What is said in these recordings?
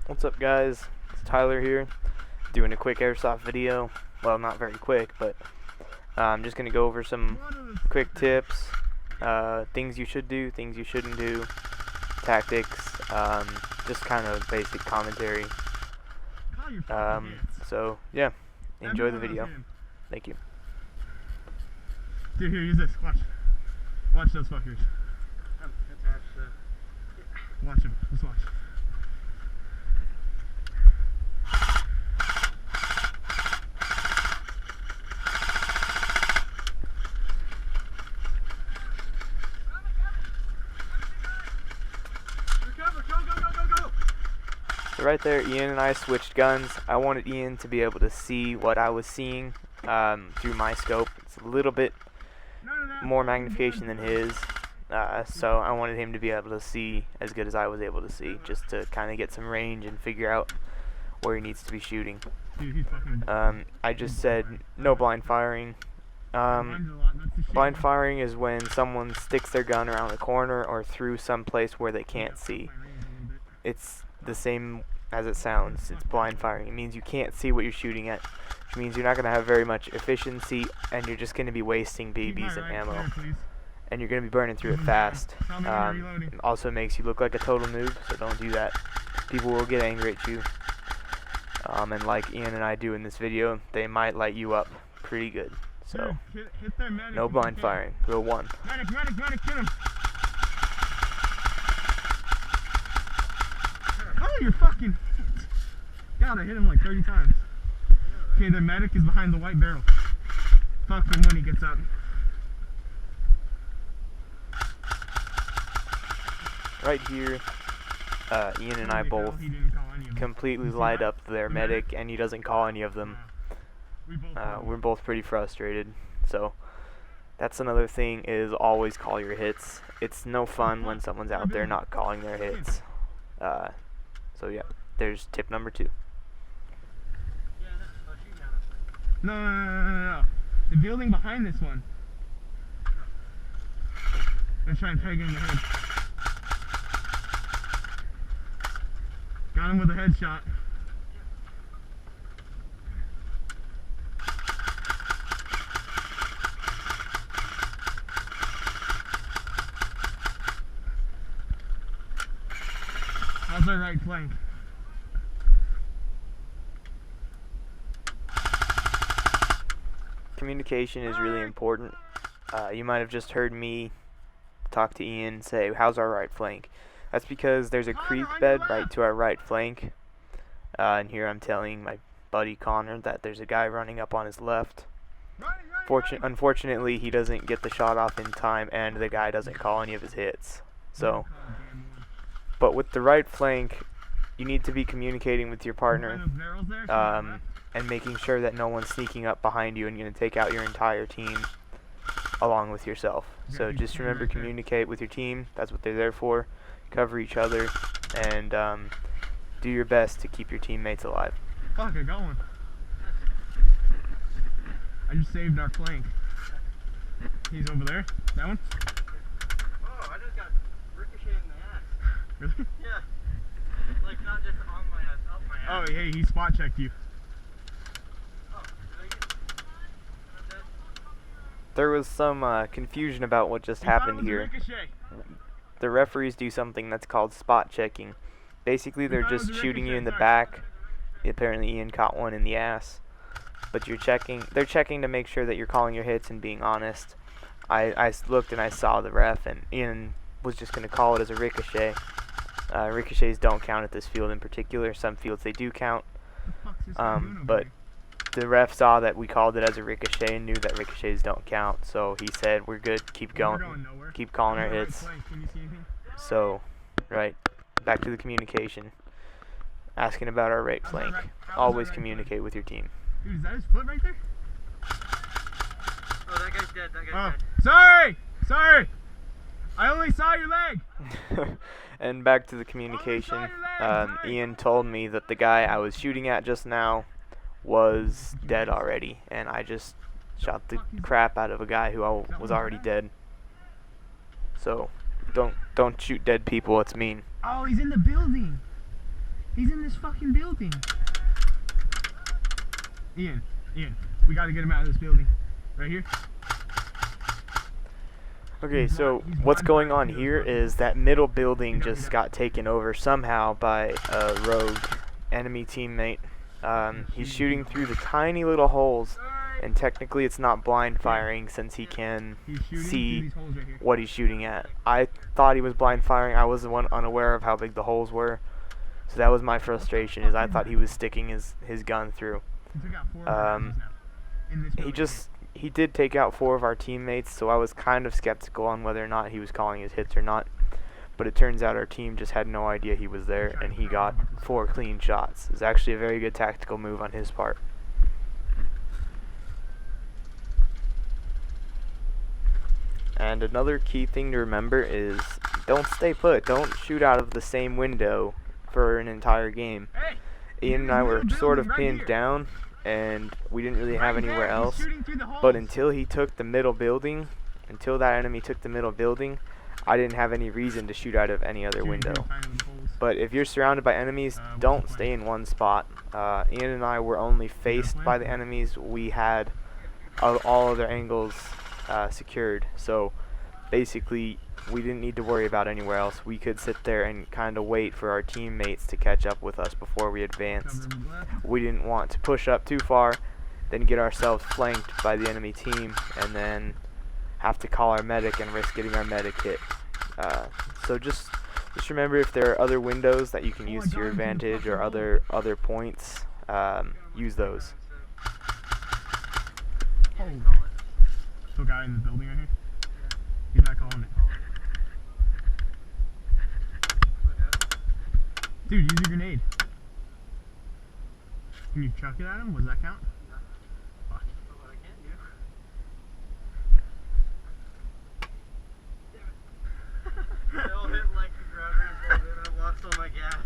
What's up, guys? It's Tyler here, doing a quick airsoft video. Well, not very quick, but I'm just gonna go over some quick tips, things you should do, things you shouldn't do, tactics, just kind of basic commentary. So yeah, enjoy the video. Thank you. Dude, here, use this. Watch those fuckers. Watch them. Just watch. So right there, Ian and I switched guns. I wanted Ian to be able to see what I was seeing through my scope. It's a little bit more magnification than his, so I wanted him to be able to see as good as I was able to see, just to kind of get some range and figure out where he needs to be shooting. I just said no blind firing. Blind firing is when someone sticks their gun around a corner or through some place where they can't see. It's the same as it sounds. It's blind firing. It means you can't see what you're shooting at, which means you're not going to have very much efficiency, and you're just going to be wasting BBs and ammo, and you're going to be burning through it fast. It also makes you look like a total noob, so don't do that. People will get angry at you, and like Ian and I do in this video, they might light you up pretty good. So no blind firing. Rule 1. Medic, get him. Oh, you're fucking... God, I hit him like 30 times. Okay, the medic is behind the white barrel. Fuck him when he gets up. Right here, Ian and I both completely light up their medic, and he doesn't call any of them. We're both pretty frustrated. So that's another thing, is always call your hits. It's no fun when someone's out there not calling their hits. So yeah, there's tip number 2. No. The building behind this one. Let's try and peg him in the head. Got him with a headshot. How's our right flank? Communication is really important. You might have just heard me talk to Ian say, how's our right flank? That's because there's a creek bed right to our right flank. And here I'm telling my buddy Connor that there's a guy running up on his left. Unfortunately, he doesn't get the shot off in time, and the guy doesn't call any of his hits. So, but with the right flank, you need to be communicating with your partner, and making sure that no one's sneaking up behind you and going to take out your entire team along with yourself. So just remember, communicate with your team. That's what they're there for. Cover each other, and do your best to keep your teammates alive. Fuck, I got one. I just saved our flank. He's over there. That one? Oh, I just got ricocheted in the ass. Really? Yeah. Like, not just on my ass, up my ass. Oh, hey, he spot checked you. Oh, did I get... I'm dead? There was some confusion about what just happened here. The referees do something that's called spot checking. Basically, they're just shooting you in the back. Apparently, Ian caught one in the ass. But they're checking to make sure that you're calling your hits and being honest. I looked and I saw the ref, and Ian was just going to call it as a ricochet. Ricochets don't count at this field in particular. Some fields they do count. But the ref saw that we called it as a ricochet and knew that ricochets don't count. So he said, we're good, keep going, keep calling our hits. So, right, back to the communication. Asking about our right flank. Always communicate with your team. Dude, is that his foot right there? Oh, that guy's dead, that guy's dead. Sorry! I only saw your leg! And back to the communication. Ian told me that the guy I was shooting at just now was dead already, and I just shot the crap out of a guy who was already dead. So don't shoot dead people. It's mean. Oh, he's in the building. He's in this fucking building. Ian, we gotta get him out of this building. Right here. Okay, so what's going on here is that middle building just got taken over somehow by a rogue enemy teammate. He's shooting through the tiny little holes, and technically it's not blind firing since he can see what he's shooting at. I thought he was blind firing. I was the one unaware of how big the holes were, so that was my frustration, is I thought he was sticking his gun through. He did take out 4 of our teammates, so I was kind of skeptical on whether or not he was calling his hits or not. But it turns out our team just had no idea he was there, and he got 4 clean shots. It was actually a very good tactical move on his part. And another key thing to remember is don't stay put. Don't shoot out of the same window for an entire game. Ian and I were sort of pinned down, and we didn't really have anywhere else. But until he took the middle building, until that enemy took the middle building, I didn't have any reason to shoot out of any other window. But if you're surrounded by enemies, don't stay in one spot. Ian and I were only faced by the enemies. We had all other angles secured. So basically, we didn't need to worry about anywhere else. We could sit there and kind of wait for our teammates to catch up with us before we advanced. We didn't want to push up too far, then get ourselves flanked by the enemy team, and then have to call our medic and risk getting our medic hit. So just remember, if there are other windows that you can use to your advantage or other points, use those. So guy in the building right here? He's not calling it. Dude, use your grenade. Can you chuck it at him? Does that count? Fuck. What I can do. They all hit like the ground and I lost all my gas.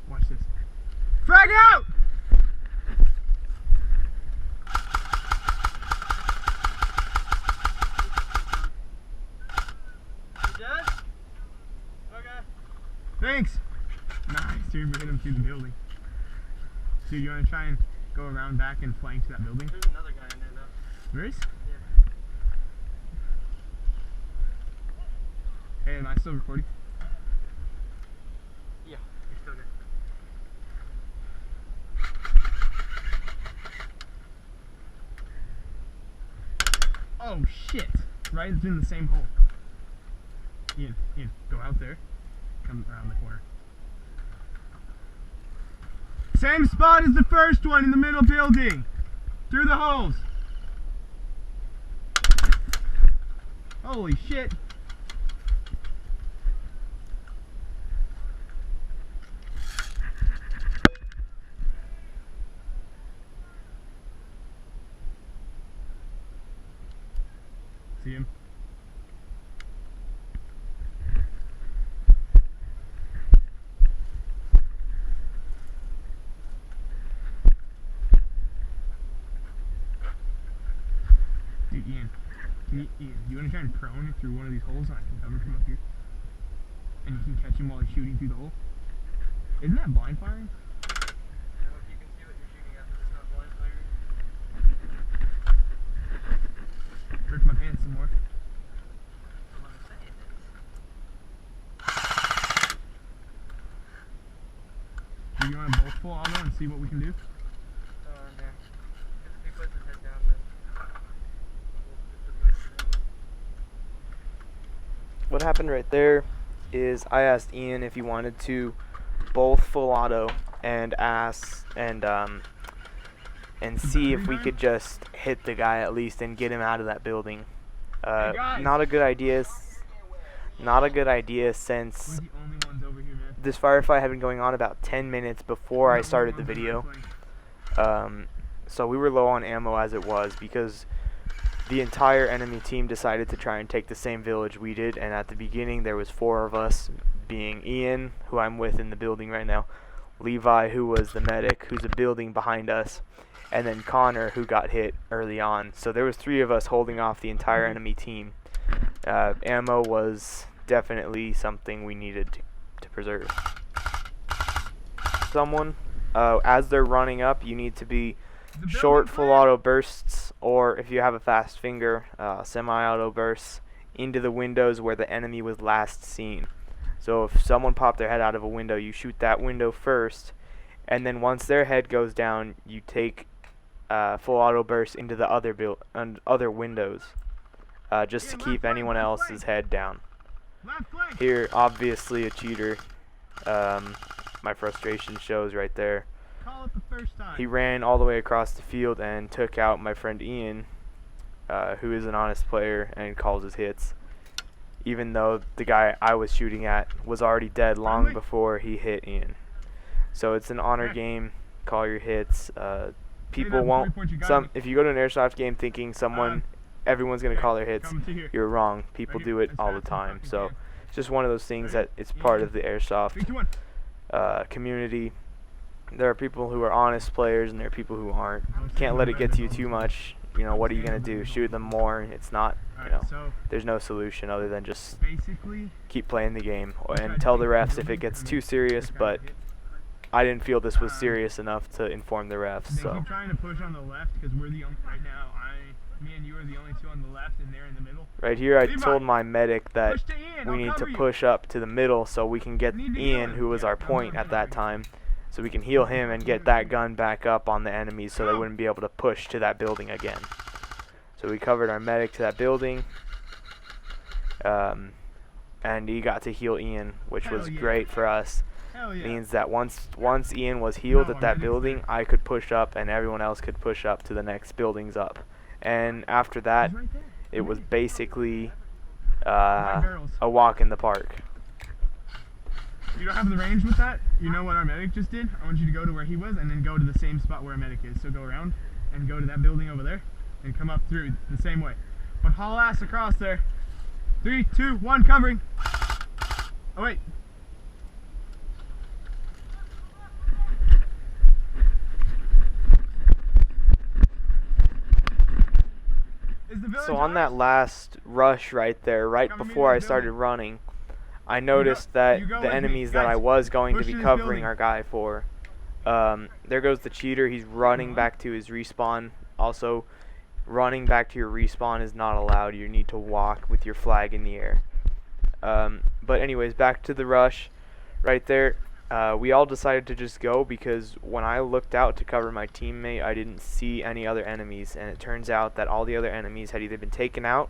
Watch this. Frag out! Thanks! Nice, dude, we hit him through the building. Dude, you wanna try and go around back and flank to that building? There's another guy in there though. There is? Yeah. Hey, am I still recording? Yeah, you're still good. Oh shit! Right, it's in the same hole. Ian, go out there. Come around the corner. Same spot as the first one in the middle building. Through the holes. Holy shit. See him? Dude, Ian, you want to try and prone through one of these holes and I can cover him up here? And you can catch him while he's shooting through the hole? Isn't that blind firing? I don't know if you can see what you're shooting at, but it's not blind firing. Rip my pants some more. That's what I'm saying is. Do you want to both full auto and see what we can do? No. If he puts his head down, then What happened right there is I asked Ian if he wanted to both full auto and see if we could just hit the guy at least and get him out of that building. Not a good idea. Not a good idea since We're the only ones over here, man. this firefight had been going on about 10 minutes before I started the video. So we were low on ammo as it was because the entire enemy team decided to try and take the same village we did, and at the beginning there was 4 of us, being Ian, who I'm with in the building right now, Levi, who was the medic, who's a building behind us, and then Connor, who got hit early on. So there was 3 of us holding off the entire enemy team. Ammo was definitely something we needed to preserve. Someone, as they're running up, you need to be short full auto bursts, or if you have a fast finger, semi-auto bursts into the windows where the enemy was last seen. So if someone popped their head out of a window, you shoot that window first, and then once their head goes down, you take full auto burst into the other windows, just to keep anyone else's head down. Here, obviously a cheater. My frustration shows right there. He ran all the way across the field and took out my friend Ian, who is an honest player and calls his hits, even though the guy I was shooting at was already dead long before he hit Ian. So it's an honor game. Call your hits. People won't. If you go to an airsoft game thinking everyone's gonna call their hits, you're wrong. People do it all the time. So it's just one of those things that it's part of the airsoft community. There are people who are honest players and there are people who aren't. Can't let it get to you too much. You know, what are you gonna do? Shoot them more? It's not. You know, there's no solution other than just keep playing the game and tell the refs if it gets too serious. But I didn't feel this was serious enough to inform the refs. So. Keep trying to push on the left because we're the only right now. Me and you are the only two on the left, and they're in the middle. Right here, I told my medic that we need to push up to the middle so we can get Ian, who was our point at that time, so we can heal him and get that gun back up on the enemies so they wouldn't be able to push to that building again. So we covered our medic to that building, and he got to heal Ian, which was great for us. Means that once Ian was healed at that building, I could push up and everyone else could push up to the next buildings up. And after that, it was basically a walk in the park. You don't have the range with that? You know what our medic just did? I want you to go to where he was and then go to the same spot where our medic is. So go around and go to that building over there and come up through the same way. But haul ass across there. 3, 2, 1, covering. Oh wait. So on that last rush right there, right before I started running, I noticed that the enemies that I was going to be covering our guy for, there goes the cheater. He's running back to his respawn. Also, running back to your respawn is not allowed. You need to walk with your flag in the air. But anyways, back to the rush right there. We all decided to just go because when I looked out to cover my teammate, I didn't see any other enemies, and it turns out that all the other enemies had either been taken out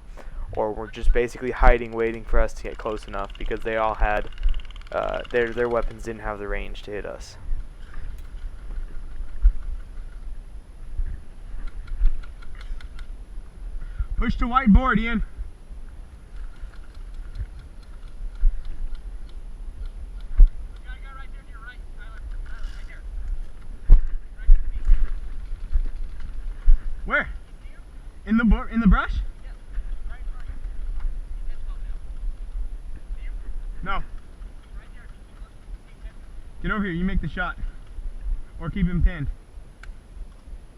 or were just basically hiding, waiting for us to get close enough because they all had their weapons didn't have the range to hit us. Push to whiteboard, Ian. Where? In the brush? No. Get over here. You make the shot, or keep him pinned.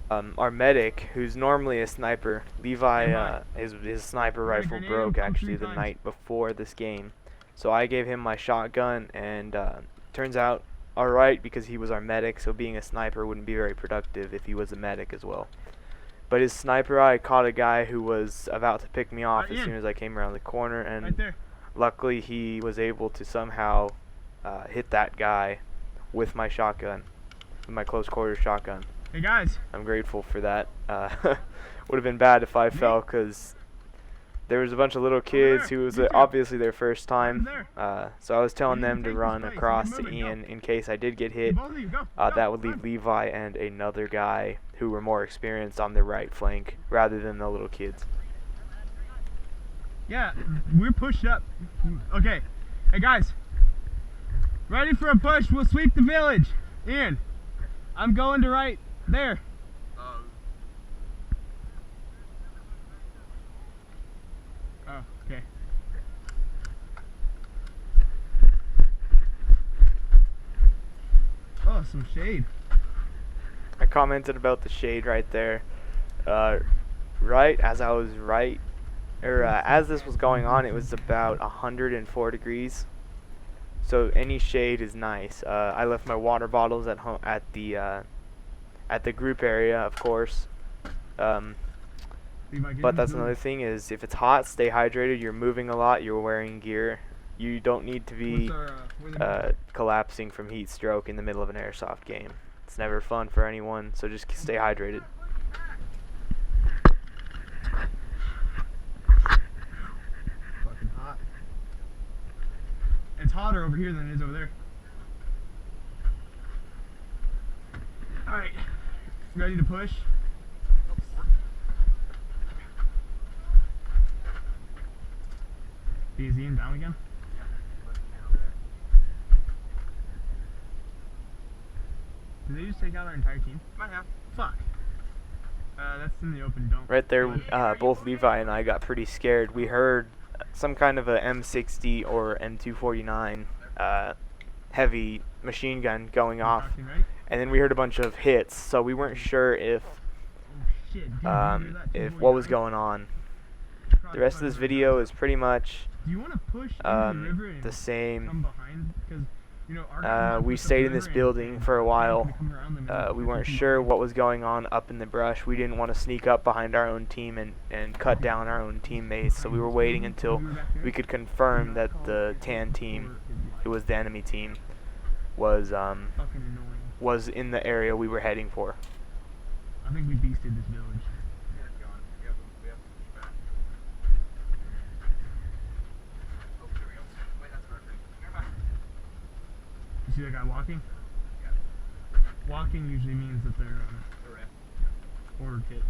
Our medic, who's normally a sniper, Levi, his sniper rifle broke actually the night before this game, so I gave him my shotgun, and turns out alright because he was our medic. So being a sniper wouldn't be very productive if he was a medic as well. But his sniper eye caught a guy who was about to pick me off as soon as I came around the corner, and luckily he was able to somehow hit that guy with my shotgun, with my close quarter shotgun. Hey guys. I'm grateful for that. Would have been bad if I fell because there was a bunch of little kids who was obviously their first time. So I was telling them to run across to Ian in case I did get hit. That would leave Levi and another guy who were more experienced on the right flank rather than the little kids. Yeah, we're pushed up. Okay. Hey guys. Ready for a push. We'll sweep the village. Ian, I'm going to right there. Oh, okay. Oh, some shade. I commented about the shade right there. Right as I was right as this was going on, it was about 104 degrees. So any shade is nice. I left my water bottles at home at the group area, of course. But that's another thing is if it's hot, stay hydrated. You're moving a lot. You're wearing gear. You don't need to be collapsing from heat stroke in the middle of an airsoft game. It's never fun for anyone. So just stay hydrated. Fucking hot. It's hotter over here than it is over there. Alright. Ready to push? Easy and down again? Did they just take out our entire team? Might have. Fuck. That's in the open, don't. Right there, both Levi and I got pretty scared. We heard some kind of a M60 or M249 heavy machine gun going off, and then we heard a bunch of hits, so we weren't sure if what was going on. The rest of this video is pretty much the same. We stayed in this building for a while. We weren't sure what was going on up in the brush. We didn't want to sneak up behind our own team and cut down our own teammates, so we were waiting until we could confirm that the tan team, who was the enemy team, was in the area we were heading for. I think we beasted this village. You see that guy walking? Yeah. Walking usually means that they're order kit.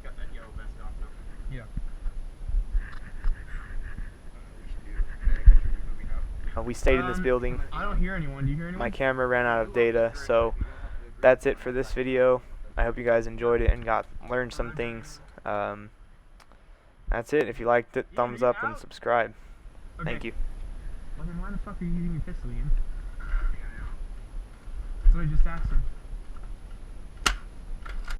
Got that yellow vest on though. Yeah. We stayed in this building. I don't hear anyone. Do you hear anyone? My camera ran out of data, so that's it for this video. I hope you guys enjoyed it and learned some things. That's it. If you liked it, thumbs up and subscribe. Okay. Thank you. Well, then why the fuck are you using your pistol again? That's what I just asked him.